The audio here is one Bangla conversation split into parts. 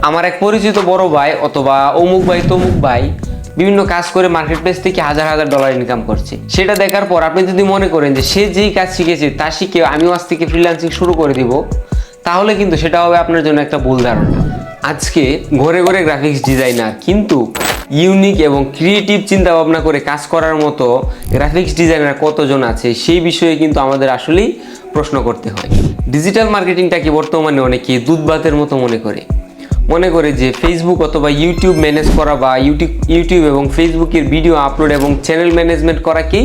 আমার এক পরিচিত বড় ভাই অথবা অমুক ভাই তমুক ভাই বিভিন্ন কাজ করে মার্কেট প্লেস থেকে হাজার হাজার ডলার ইনকাম করছে। সেটা দেখার পর আপনি যদি মনে করেন যে সে যেই কাজ শিখেছে তা শিখে আমিও আজ থেকে ফ্রিল্যান্সিং শুরু করে দিব, তাহলে কিন্তু সেটা হবে আপনার জন্য একটা ভুল ধারণা। আজকে ঘরে ঘরে গ্রাফিক্স ডিজাইনার, কিন্তু ইউনিক এবং ক্রিয়েটিভ চিন্তা ভাবনা করে কাজ করার মতো গ্রাফিক্স ডিজাইনার কতজন আছে সেই বিষয়ে কিন্তু আমাদের আসলেই প্রশ্ন করতে হয়। ডিজিটাল মার্কেটিংটাকে বর্তমানে অনেকে দুধ ভাতের মতো মনে করে যে ফেসবুক অথবা ইউটিউব ম্যানেজ করা বা ইউটিউব এবং ফেসবুকের ভিডিও আপলোড এবং চ্যানেল ম্যানেজমেন্ট করাকেই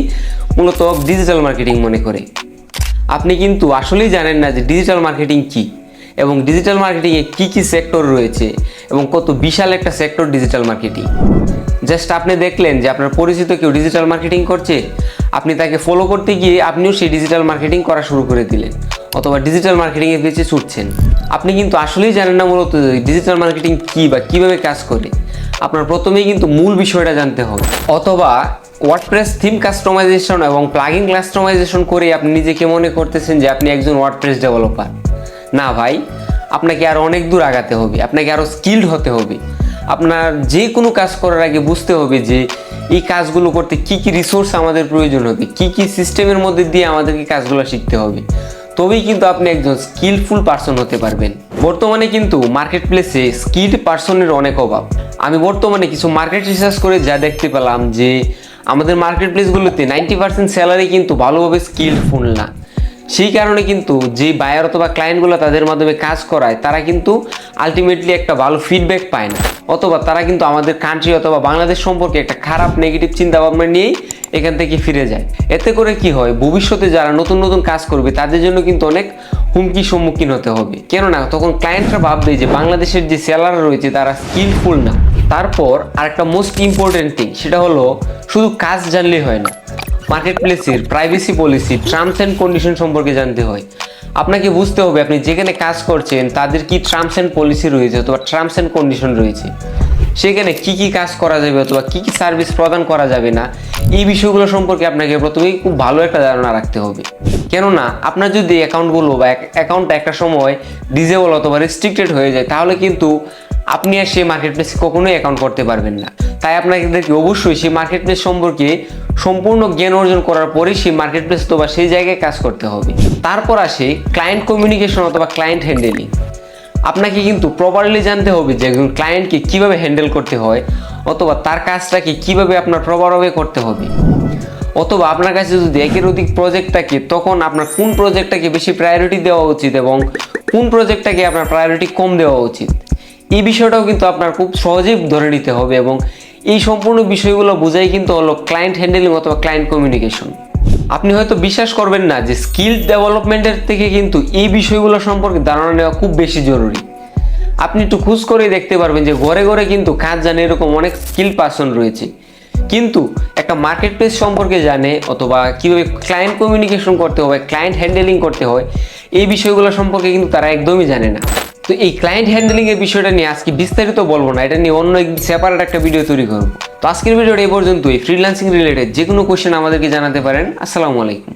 মূলত ডিজিটাল মার্কেটিং মনে করে। আপনি কিন্তু আসলেই জানেন না যে ডিজিটাল মার্কেটিং কী এবং ডিজিটাল মার্কেটিংয়ে কী কী সেক্টর রয়েছে এবং কত বিশাল একটা সেক্টর ডিজিটাল মার্কেটিং। জাস্ট আপনি দেখলেন যে আপনার পরিচিত কেউ ডিজিটাল মার্কেটিং করছে, আপনি তাকে ফলো করতে গিয়ে আপনিও সেই ডিজিটাল মার্কেটিং করা শুরু করে দিলেন অথবা ডিজিটাল মার্কেটিংয়ের পিছিয়ে ছুটছেন। আপনি কিন্তু আসলেই জানেন না মূলত ডিজিটাল মার্কেটিং কী বা কীভাবে কাজ করে। আপনার প্রথমেই কিন্তু মূল বিষয়টা জানতে হবে। অথবা ওয়ার্ডপ্রেস থিম কাস্টমাইজেশন এবং প্লাগইন কাস্টমাইজেশন করে আপনি নিজেকে মনে করতেছেন যে আপনি একজন ওয়ার্ডপ্রেস ডেভেলপার। না ভাই, আপনাকে আরও অনেক দূর আগাতে হবে, আপনাকে আরও স্কিলড হতে হবে। আপনার যে কোনো কাজ করার আগে বুঝতে হবে যে এই কাজগুলো করতে কী কী রিসোর্স আমাদের প্রয়োজন হবে, কী কী সিস্টেমের মধ্যে দিয়ে আমাদেরকে কাজগুলো শিখতে হবে, তবেই কিন্তু আপনি একজন স্কিলফুল পারসন হতে পারবেন। বর্তমানে কিন্তু মার্কেট প্লেসে স্কিলড পারসনের অনেক অভাব। আমি বর্তমানে কিছু মার্কেট রিসার্চ করে যা দেখতে পেলাম যে আমাদের মার্কেট প্লেসগুলোতে 90% স্যালারি কিন্তু ভালোভাবে স্কিলফুল না। সেই কারণে কিন্তু যে বায়ার অথবা ক্লায়েন্টগুলো তাদের মাধ্যমে কাজ করায় তারা কিন্তু আলটিমেটলি একটা ভালো ফিডব্যাক পায় না, অথবা তারা কিন্তু আমাদের কান্ট্রি অথবা বাংলাদেশ সম্পর্কে একটা খারাপ নেগেটিভ চিন্তাভাবনা নিয়েই এখান থেকে ফিরে যায়। এতে করে কি হয়, ভবিষ্যতে যারা নতুন নতুন কাজ করবে তাদের জন্য কিন্তু অনেক হুমকির সম্মুখীন হতে হবে। কেননা তখন ক্লায়েন্টরা ভাববে যে বাংলাদেশের যে সেলার রয়েছে তারা স্কিলফুল না। তারপর আরেকটা মোস্ট ইম্পর্টেন্ট থিং, সেটা হলো শুধু কাজ জানলেই হয় না, মার্কেট প্লেসের privacy policy, terms and condition সম্পর্কে জানতে হয়। আপনাকে বুঝতে হবে আপনি যেখানে কাজ করছেন তাদের কি টার্মস অ্যান্ড পলিসি রয়েছে অথবা টার্মস অ্যান্ড কন্ডিশন রয়েছে, সেখানে কি কি কাজ করা যাবে অথবা কি কি সার্ভিস প্রদান করা যাবে না, এই বিষয়গুলো সম্পর্কে আপনাকে প্রথমেই খুব ভালো একটা ধারণা রাখতে হবে। কেননা আপনার যদি অ্যাকাউন্টগুলো বা অ্যাকাউন্টটা একটা সময় ডিজেবল অথবা রেস্ট্রিক্টেড হয়ে যায়, তাহলে কিন্তু আপনি আর সেই মার্কেট প্লেসে কখনোই অ্যাকাউন্ট করতে পারবেন না। তাই আপনাদেরকে অবশ্যই সেই মার্কেট প্লেস সম্পর্কে সম্পূর্ণ জ্ঞান অর্জন করার পরেই সেই মার্কেট প্লেস অথবা সেই জায়গায় কাজ করতে হবে। তারপর আসে ক্লায়েন্ট কমিউনিকেশন অথবা ক্লায়েন্ট হ্যান্ডেলিং। আপনাকে কিন্তু প্রপারলি জানতে হবে যে একজন ক্লায়েন্টকে কীভাবে হ্যান্ডেল করতে হয় অথবা তার কাজটাকে কীভাবে আপনার প্রপারভাবে করতে হবে। অথবা আপনার কাছে যদি একের অধিক প্রজেক্ট থাকে, তখন আপনার কোন প্রজেক্টটাকে বেশি প্রায়োরিটি দেওয়া উচিত এবং কোন প্রজেক্টটাকে আপনার প্রায়োরিটি কম দেওয়া উচিত, এই বিষয়টাও কিন্তু আপনার খুব সহজেই ধরে নিতে হবে। এবং এই সম্পূর্ণ বিষয়গুলো বোঝাই কিন্তু হলো ক্লায়েন্ট হ্যান্ডেলিং অথবা ক্লায়েন্ট কমিউনিকেশন। আপনি হয়তো বিশ্বাস করবেন না যে স্কিল ডেভেলপমেন্টের থেকে কিন্তু এই বিষয়গুলো সম্পর্কে ধারণা নেওয়া খুব বেশি জরুরি। আপনি একটু খোঁজ করেই দেখতে পারবেন যে ঘরে ঘরে কিন্তু কাজ জানে এরকম অনেক স্কিল পারসন রয়েছে, কিন্তু একটা মার্কেট প্লেস সম্পর্কে জানে অথবা কীভাবে ক্লায়েন্ট কমিউনিকেশন করতে হয়, ক্লায়েন্ট হ্যান্ডেলিং করতে হয়, এই বিষয়গুলো সম্পর্কে কিন্তু তারা একদমই জানে না। তো এই ক্লায়েন্ট হ্যান্ডেলিংয়ের বিষয়টা নিয়ে আজকে বিস্তারিত বলবো না, এটা নিয়ে অন্য সেপারেট একটা ভিডিও তৈরি করবো। তো আজকের ভিডিওটা এই পর্যন্তই। ফ্রিল্যান্সিং রিলেটেড যে কোনো কোয়েশ্চেন আমাদেরকে জানাতে পারেন। আসসালামু আলাইকুম।